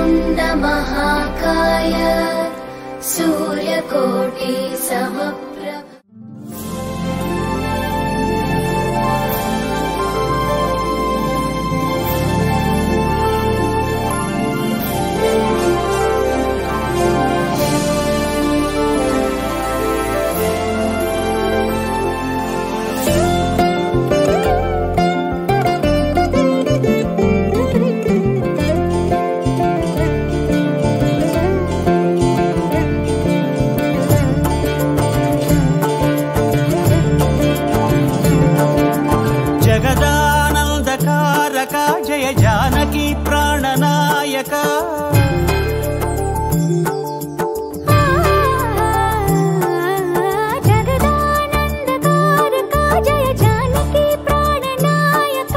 वक्रतुण्ड महाकाय सूर्यकोटि समप्रभ। जय जानकी प्राणनायक जगदानंदकारक जय जानकी प्राणनायक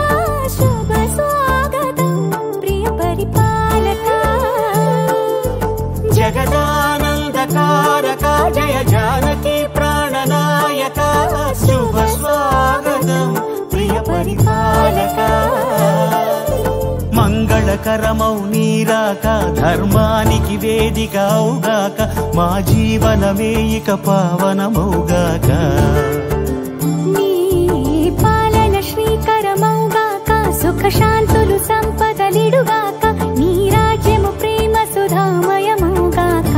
शुभ स्वागतं प्रिय परिपालक। जगदानंदकारक जय जानकी प्राणनायक शुभ स्वागतं प्रिय परिपालक। మంగళకరమౌ నీరాక ధర్మానికి వేదికవుగాక మా జీవనమే ఇక పావనమౌగాక। నీ పాలన శ్రీకరమౌగాక సుఖ శాంతులు సంపదలిడుగాక నీ రాజ్యము ప్రేమ సుధామయమౌగాక।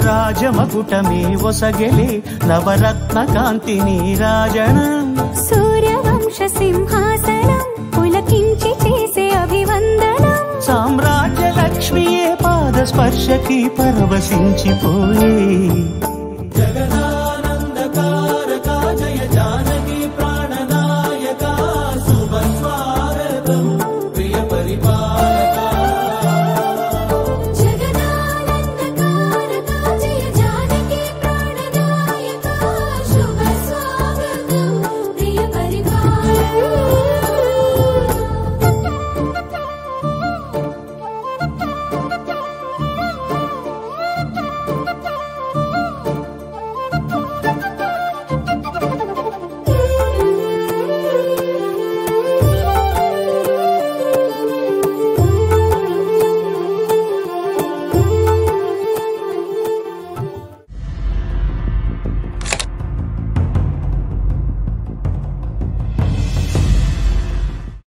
రాజమకుటమే ఒసగెలే నవరత్న కాంతి నీరాజనం సూర్యవంశ సింహాసనం పులకించి చేసే అభివందనం సామ్రాజ్య లక్ష్మియే పాద స్పర్శకి పరవశించిపోయే